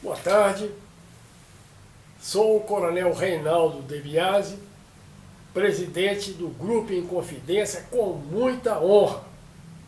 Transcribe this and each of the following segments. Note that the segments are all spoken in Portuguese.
Boa tarde, sou o Coronel Reinaldo De Biasi, presidente do Grupo em Confidência, com muita honra.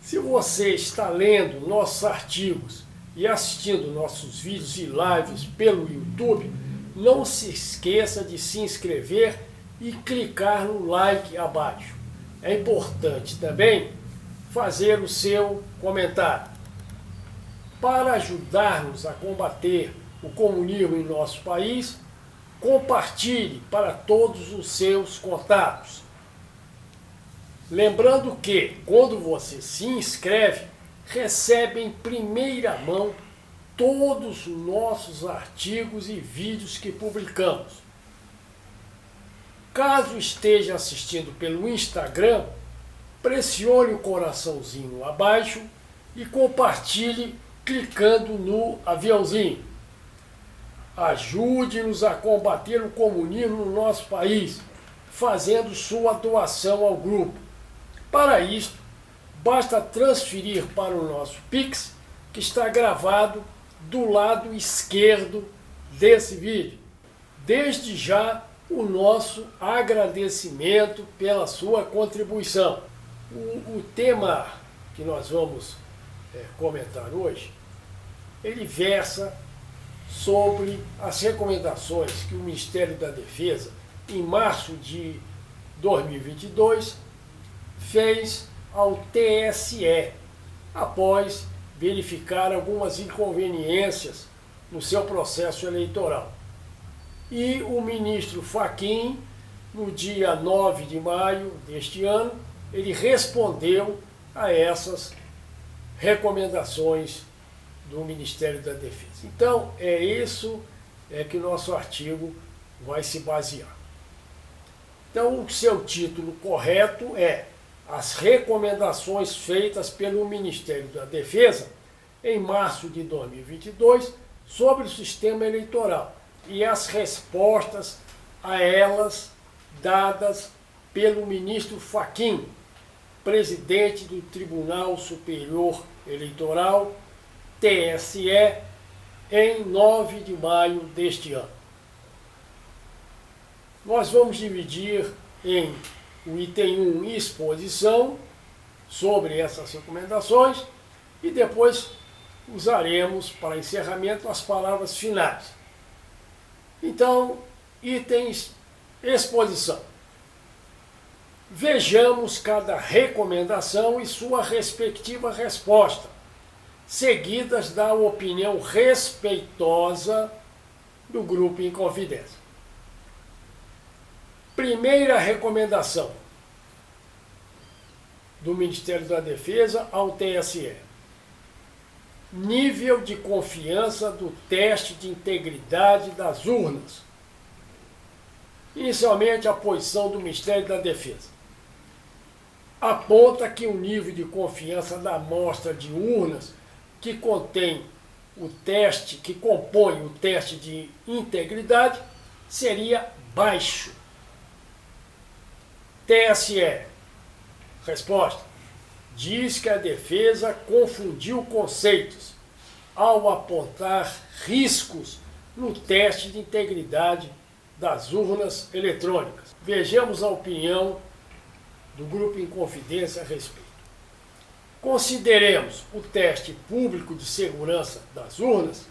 Se você está lendo nossos artigos e assistindo nossos vídeos e lives pelo YouTube, não se esqueça de se inscrever e clicar no like abaixo. É importante também fazer o seu comentário. Para ajudar-nos a combater o comunismo em nosso país, compartilhe para todos os seus contatos. Lembrando que, quando você se inscreve, recebe em primeira mão todos os nossos artigos e vídeos que publicamos. Caso esteja assistindo pelo Instagram, pressione o coraçãozinho abaixo e compartilhe clicando no aviãozinho. Ajude-nos a combater o comunismo no nosso país, fazendo sua doação ao grupo. Para isto, basta transferir para o nosso Pix, que está gravado do lado esquerdo desse vídeo. Desde já, o nosso agradecimento pela sua contribuição. O tema que nós vamos comentar hoje, ele versa sobre as recomendações que o Ministério da Defesa, em março de 2022, fez ao TSE, após verificar algumas inconveniências no seu processo eleitoral. E o ministro Fachin, no dia 9 de maio deste ano, ele respondeu a essas recomendações do Ministério da Defesa. Então, é isso que o nosso artigo vai se basear. Então, o seu título correto é As recomendações feitas pelo Ministério da Defesa em março de 2022 sobre o sistema eleitoral e as respostas a elas dadas pelo ministro Fachin, presidente do Tribunal Superior Eleitoral, TSE, em 9 de maio deste ano. Nós vamos dividir em o item 1, exposição, sobre essas recomendações, e depois usaremos para encerramento as palavras finais. Então, itens exposição. Vejamos cada recomendação e sua respectiva resposta, seguidas da opinião respeitosa do Grupo em Confidência. Primeira recomendação do Ministério da Defesa ao TSE. Nível de confiança do teste de integridade das urnas. Inicialmente, a posição do Ministério da Defesa aponta que o nível de confiança da amostra de urnas que compõe o teste de integridade seria baixo. TSE. Resposta. Diz que a defesa confundiu conceitos ao apontar riscos no teste de integridade das urnas eletrônicas. Vejamos a opinião do Grupo em Confidência a respeito. Consideremos o teste público de segurança das urnas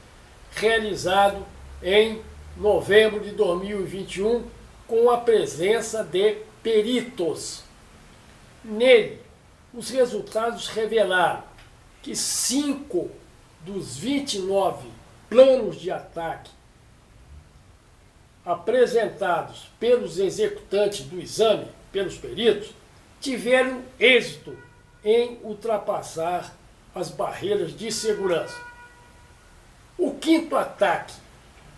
realizado em novembro de 2021 com a presença de peritos. Nele, os resultados revelaram que 5 dos 29 planos de ataque apresentados pelos executantes do exame, pelos peritos, tiveram êxito em ultrapassar as barreiras de segurança. O quinto ataque,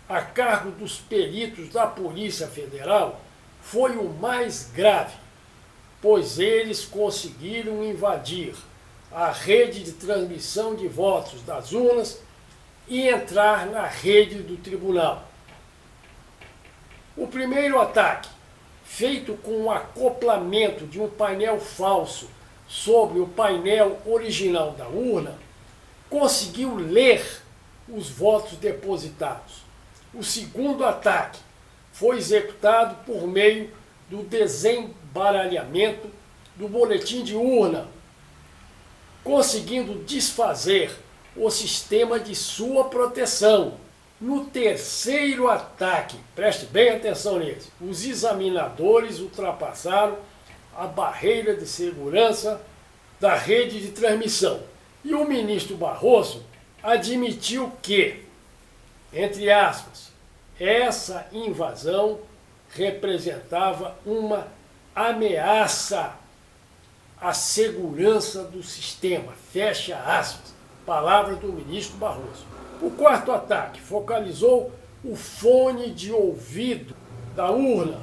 a cargo dos peritos da Polícia Federal, foi o mais grave, pois eles conseguiram invadir a rede de transmissão de votos das urnas e entrar na rede do tribunal. O primeiro ataque, feito com o acoplamento de um painel falso sobre o painel original da urna, conseguiu ler os votos depositados. O segundo ataque foi executado por meio do desembaralhamento do boletim de urna, conseguindo desfazer o sistema de sua proteção. No terceiro ataque, preste bem atenção nisso, os examinadores ultrapassaram a barreira de segurança da rede de transmissão. E o ministro Barroso admitiu que, entre aspas, essa invasão representava uma ameaça à segurança do sistema. Fecha aspas. Palavras do ministro Barroso. O quarto ataque focalizou o fone de ouvido da urna,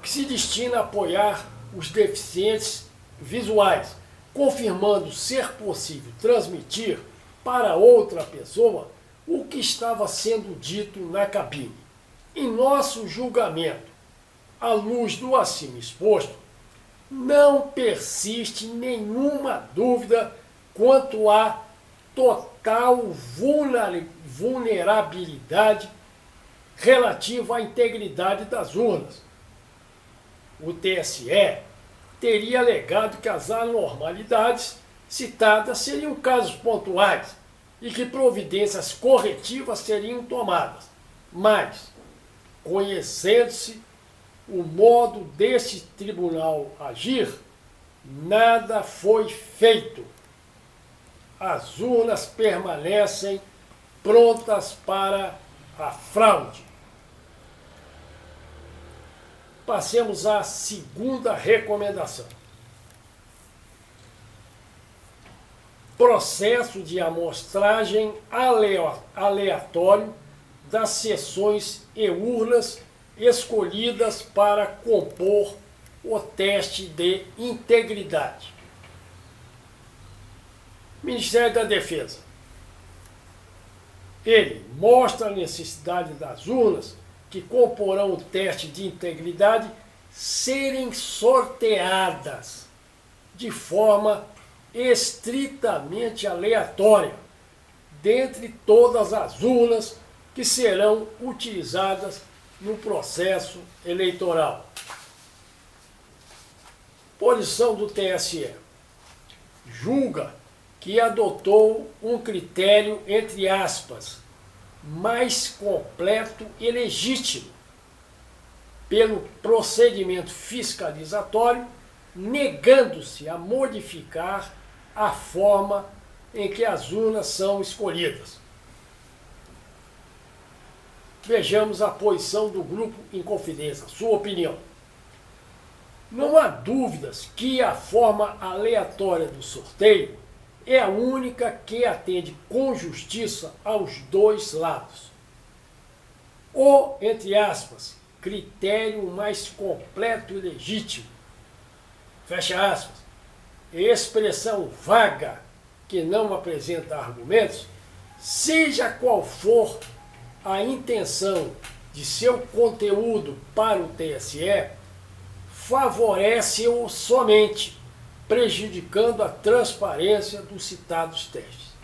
que se destina a apoiar os deficientes visuais, confirmando ser possível transmitir para outra pessoa o que estava sendo dito na cabine. Em nosso julgamento, à luz do acima exposto, não persiste nenhuma dúvida quanto à total vulnerabilidade relativa à integridade das urnas. O TSE teria alegado que as anormalidades citadas seriam casos pontuais e que providências corretivas seriam tomadas. Mas, conhecendo-se o modo deste tribunal agir, nada foi feito. As urnas permanecem prontas para a fraude. Passemos à segunda recomendação. Processo de amostragem aleatório das sessões e urnas escolhidas para compor o teste de integridade. Ministério da Defesa. Ele mostra a necessidade das urnas que comporão o teste de integridade serem sorteadas de forma estritamente aleatória dentre todas as urnas que serão utilizadas no processo eleitoral. Posição do TSE. Julga que adotou um critério, entre aspas, mais completo e legítimo pelo procedimento fiscalizatório, negando-se a modificar a forma em que as urnas são escolhidas. Vejamos a posição do Grupo Inconfidência, sua opinião. Não há dúvidas que a forma aleatória do sorteio é a única que atende com justiça aos dois lados. O, entre aspas, critério mais completo e legítimo, fecha aspas, expressão vaga que não apresenta argumentos, seja qual for a intenção de seu conteúdo para o TSE, favorece-o somente, prejudicando a transparência dos citados testes.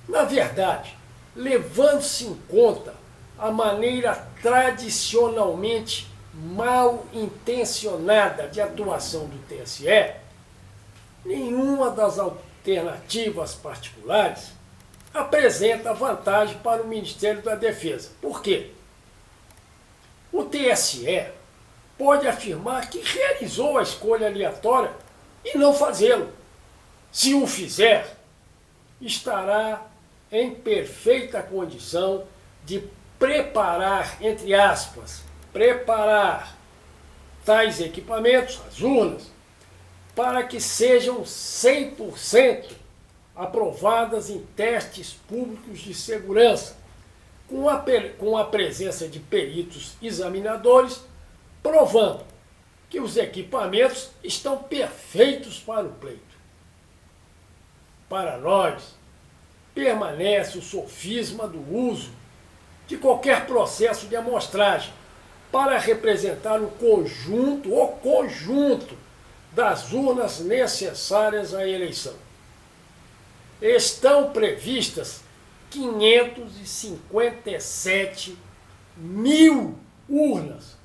Na verdade, levando-se em conta a maneira tradicionalmente mal intencionada de atuação do TSE, nenhuma das alternativas particulares apresenta vantagem para o Ministério da Defesa. Por quê? O TSE pode afirmar que realizou a escolha aleatória e não fazê-lo. Se o fizer, estará em perfeita condição de preparar, entre aspas, preparar tais equipamentos, as urnas, para que sejam 100% aprovadas em testes públicos de segurança, com a presença de peritos examinadores, provando que os equipamentos estão perfeitos para o pleito. Para nós, permanece o sofisma do uso de qualquer processo de amostragem para representar o conjunto das urnas necessárias à eleição. Estão previstas 557 mil urnas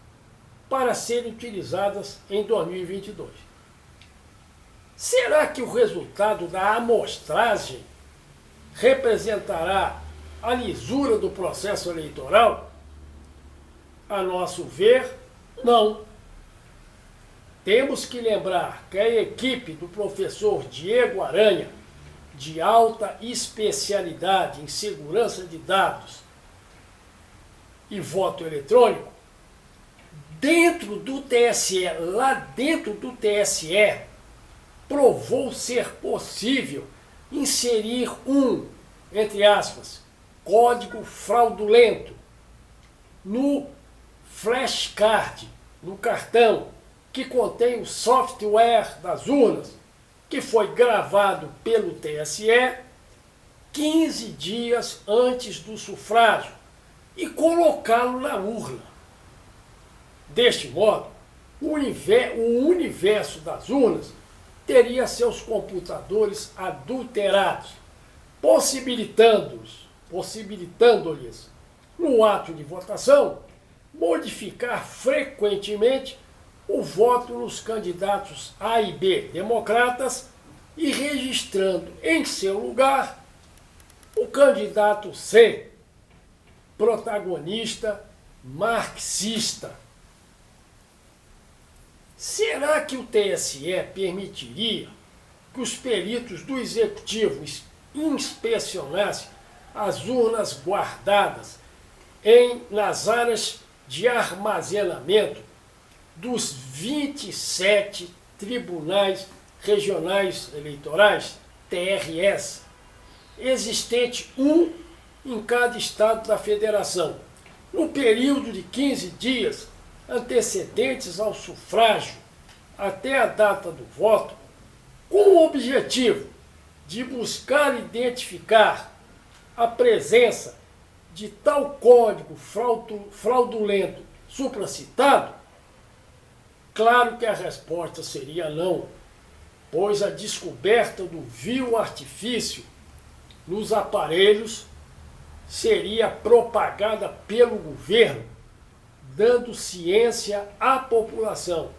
para serem utilizadas em 2022. Será que o resultado da amostragem representará a lisura do processo eleitoral? A nosso ver, não. Temos que lembrar que a equipe do professor Diego Aranha, de alta especialidade em segurança de dados e voto eletrônico, dentro do TSE, lá dentro do TSE, provou ser possível inserir entre aspas, código fraudulento no flashcard, no cartão, que contém o software das urnas, que foi gravado pelo TSE 15 dias antes do sufrágio e colocá-lo na urna. Deste modo, o universo das urnas teria seus computadores adulterados, possibilitando-lhes, no ato de votação, modificar frequentemente o voto nos candidatos A e B democratas e registrando em seu lugar o candidato C, protagonista marxista. Será que o TSE permitiria que os peritos do Executivo inspecionassem as urnas guardadas nas áreas de armazenamento dos 27 tribunais regionais eleitorais, TRS, existente em cada estado da federação, no período de 15 dias antecedentes ao sufrágio até a data do voto, com o objetivo de buscar identificar a presença de tal código fraudulento supracitado? Claro que a resposta seria não, pois a descoberta do vil artifício nos aparelhos seria propagada pelo governo, dando ciência à população.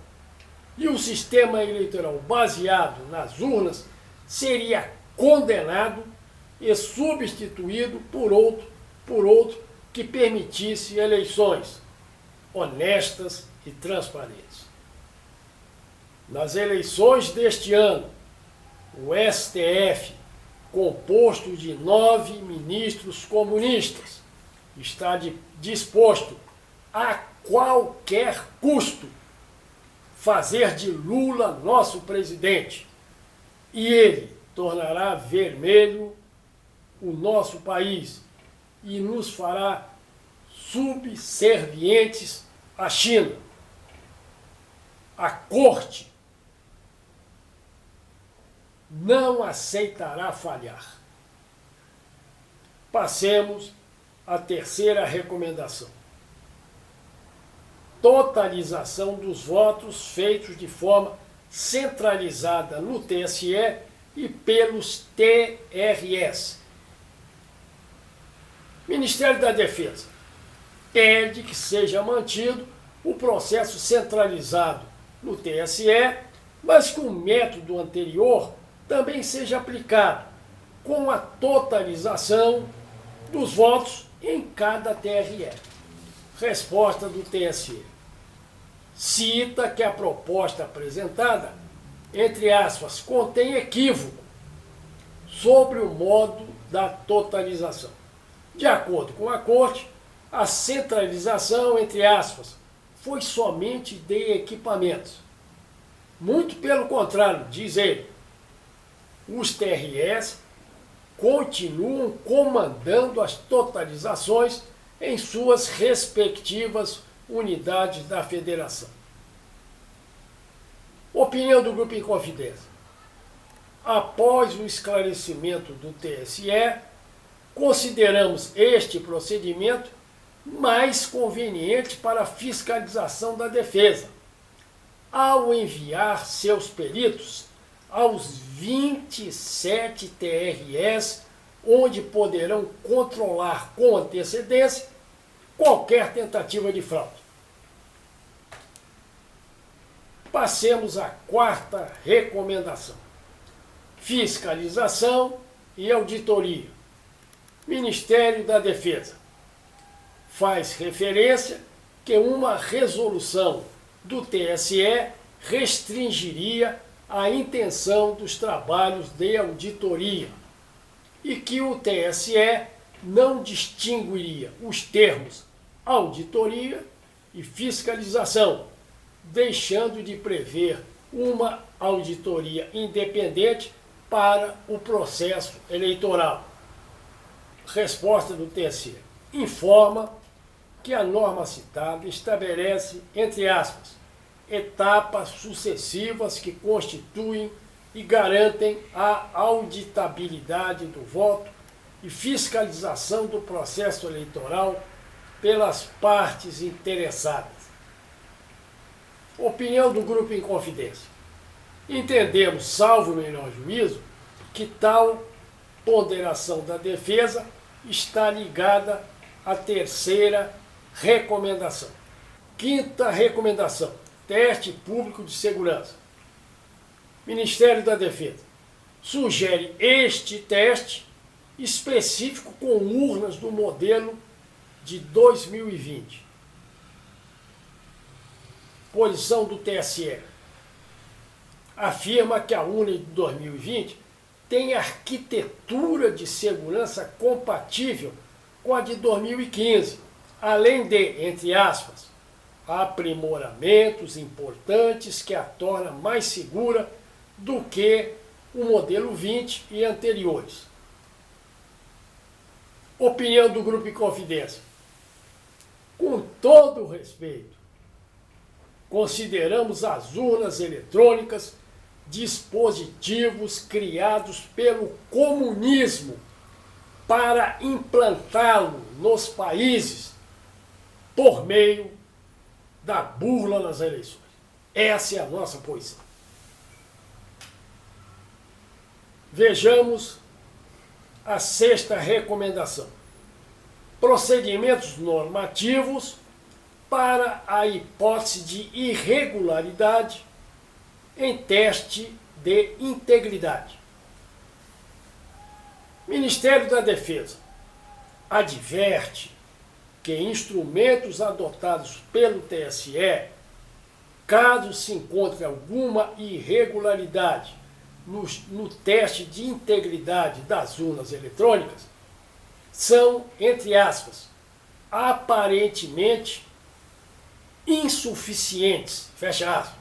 E o sistema eleitoral baseado nas urnas seria condenado e substituído por outro que permitisse eleições honestas e transparentes. Nas eleições deste ano, o STF, composto de 9 ministros comunistas, está disposto a qualquer custo fazer de Lula nosso presidente, e ele tornará vermelho o nosso país e nos fará subservientes à China. A corte não aceitará falhar. Passemos à terceira recomendação. Totalização dos votos feitos de forma centralizada no TSE e pelos TRS. Ministério da Defesa pede que seja mantido o processo centralizado no TSE, mas que o método anterior também seja aplicado, com a totalização dos votos em cada TRE. Resposta do TSE. Cita que a proposta apresentada, entre aspas, contém equívoco sobre o modo da totalização. De acordo com a Corte, a centralização, entre aspas, foi somente de equipamentos. Muito pelo contrário, diz ele, os TRS continuam comandando as totalizações em suas respectivas unidades da federação. Opinião do Grupo Inconfidência. Após o esclarecimento do TSE, consideramos este procedimento mais conveniente para a fiscalização da defesa, ao enviar seus peritos aos 27 TRS onde poderão controlar com antecedência qualquer tentativa de fraude. Passemos à quarta recomendação: fiscalização e auditoria. Ministério da Defesa faz referência que uma resolução do TSE restringiria a intenção dos trabalhos de auditoria e que o TSE não distinguiria os termos auditoria e fiscalização, deixando de prever uma auditoria independente para o processo eleitoral. Resposta do TSE: informa que a norma citada estabelece, entre aspas, etapas sucessivas que constituem e garantem a auditabilidade do voto e fiscalização do processo eleitoral pelas partes interessadas. Opinião do Grupo Inconfidência: entendemos, salvo o melhor juízo, que tal ponderação da defesa está ligada à terceira recomendação. Quinta recomendação: teste público de segurança. Ministério da Defesa sugere este teste específico com urnas do modelo de 2020. Posição do TSE: afirma que a urna de 2020 tem arquitetura de segurança compatível com a de 2015, além de, entre aspas, aprimoramentos importantes que a torna mais segura do que o modelo 20 e anteriores. Opinião do Grupo Inconfidência: com todo o respeito, consideramos as urnas eletrônicas dispositivos criados pelo comunismo para implantá-lo nos países por meio da burla nas eleições. Essa é a nossa posição. Vejamos a sexta recomendação: procedimentos normativos para a hipótese de irregularidade em teste de integridade. Ministério da Defesa adverte que instrumentos adotados pelo TSE, caso se encontre alguma irregularidade no teste de integridade das urnas eletrônicas, são, entre aspas, aparentemente insuficientes, fecha aspas.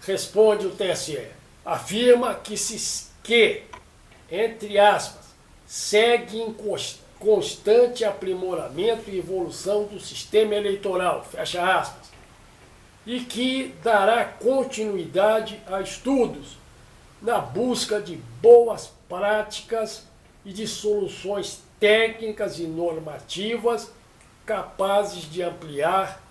Responde o TSE: afirma que, entre aspas, segue em constante aprimoramento e evolução do sistema eleitoral, fecha aspas, e que dará continuidade a estudos na busca de boas práticas e de soluções técnicas e normativas capazes de ampliar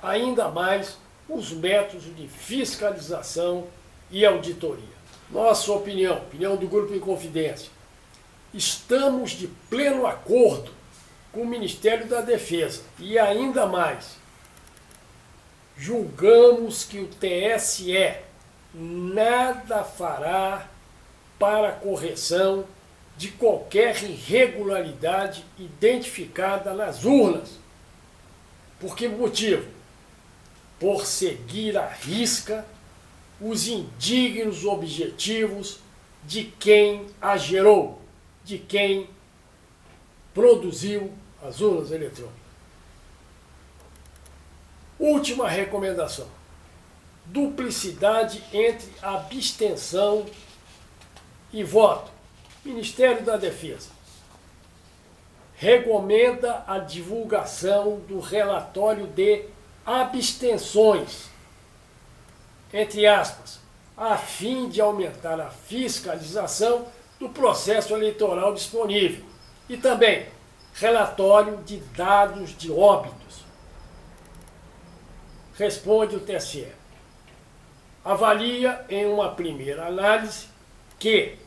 ainda mais os métodos de fiscalização e auditoria. Nossa opinião, opinião do Grupo Inconfidência: estamos de pleno acordo com o Ministério da Defesa e ainda mais, julgamos que o TSE nada fará para a correção de qualquer irregularidade identificada nas urnas. Por que motivo? Por seguir à risca os indignos objetivos de quem a gerou, de quem produziu as urnas eletrônicas. Última recomendação: duplicidade entre abstenção e voto. Ministério da Defesa recomenda a divulgação do relatório de abstenções, entre aspas, a fim de aumentar a fiscalização do processo eleitoral disponível, e também relatório de dados de óbitos. Responde o TSE: avalia em uma primeira análise que,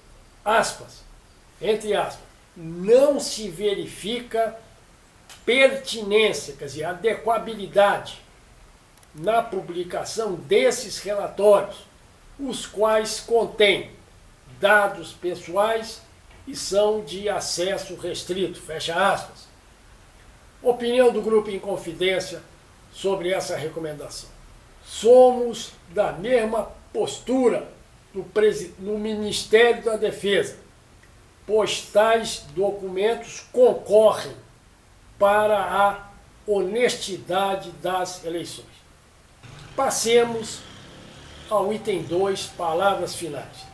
aspas, entre aspas, não se verifica pertinência, quer dizer, adequabilidade na publicação desses relatórios, os quais contêm dados pessoais e são de acesso restrito, fecha aspas. Opinião do Grupo Inconfidência sobre essa recomendação. Somos da mesma postura no Ministério da Defesa, pois tais documentos concorrem para a honestidade das eleições. Passemos ao item 2, palavras finais.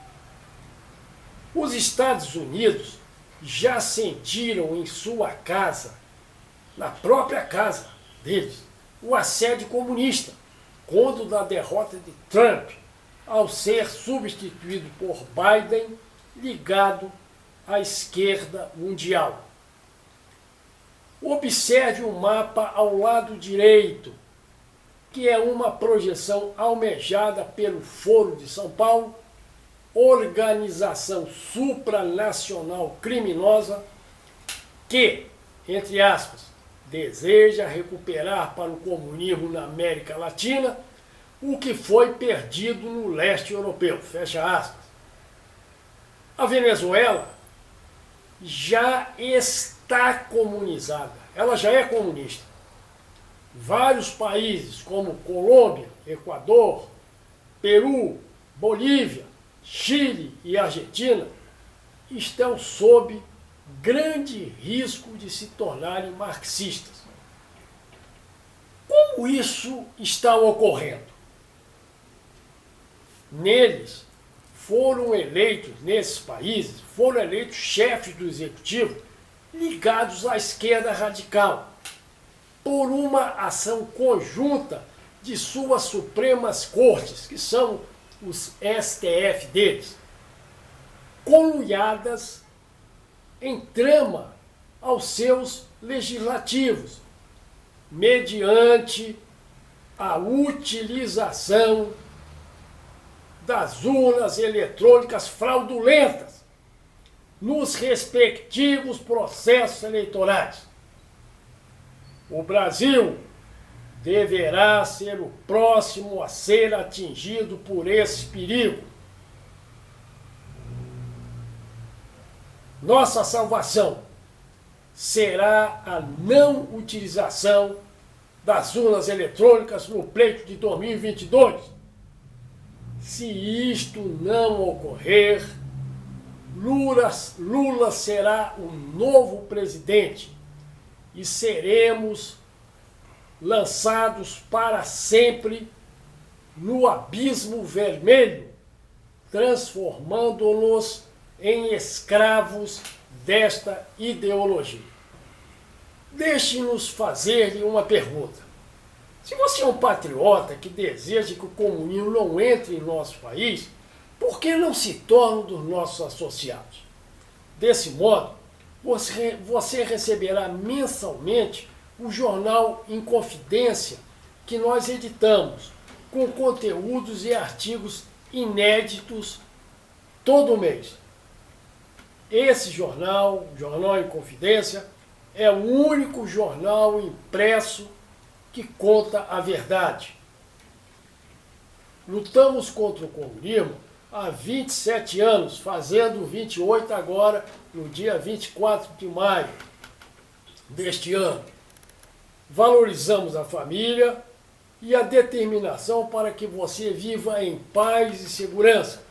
Os Estados Unidos já sentiram em sua casa, na própria casa deles, o assédio comunista, quando da derrota de Trump, ao ser substituído por Biden, ligado à esquerda mundial. Observe o mapa ao lado direito, que é uma projeção almejada pelo Foro de São Paulo, organização supranacional criminosa que, entre aspas, deseja recuperar para o comunismo na América Latina o que foi perdido no leste europeu, fecha aspas. A Venezuela já está comunizada, ela já é comunista. Vários países como Colômbia, Equador, Peru, Bolívia, Chile e Argentina estão sob grande risco de se tornarem marxistas. Como isso está ocorrendo? Nesses países, foram eleitos chefes do executivo ligados à esquerda radical, por uma ação conjunta de suas Supremas Cortes, que são os STF deles, conluiadas em trama aos seus legislativos, mediante a utilização das urnas eletrônicas fraudulentas nos respectivos processos eleitorais. O Brasil deverá ser o próximo a ser atingido por esse perigo. Nossa salvação será a não utilização das urnas eletrônicas no pleito de 2022. Se isto não ocorrer, Lula será o novo presidente e seremos lançados para sempre no abismo vermelho, transformando-nos em escravos desta ideologia. Deixe-nos fazer-lhe uma pergunta. Se você é um patriota que deseja que o comunismo não entre em nosso país, por que não se torna um dos nossos associados? Desse modo, você receberá mensalmente o jornal Inconfidência que nós editamos, com conteúdos e artigos inéditos todo mês. Esse jornal, o Jornal Inconfidência, é o único jornal impresso que conta a verdade. Lutamos contra o comunismo há 27 anos, fazendo 28 agora, no dia 24 de maio deste ano. Valorizamos a família e a determinação para que você viva em paz e segurança,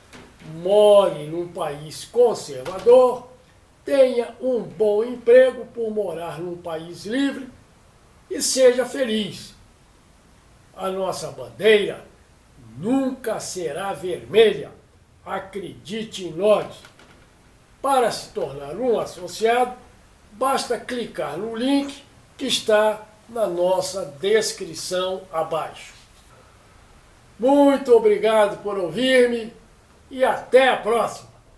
more num país conservador, tenha um bom emprego por morar num país livre e seja feliz. A nossa bandeira nunca será vermelha, acredite em nós. Para se tornar um associado, basta clicar no link que está na nossa descrição abaixo. Muito obrigado por ouvir-me e até a próxima!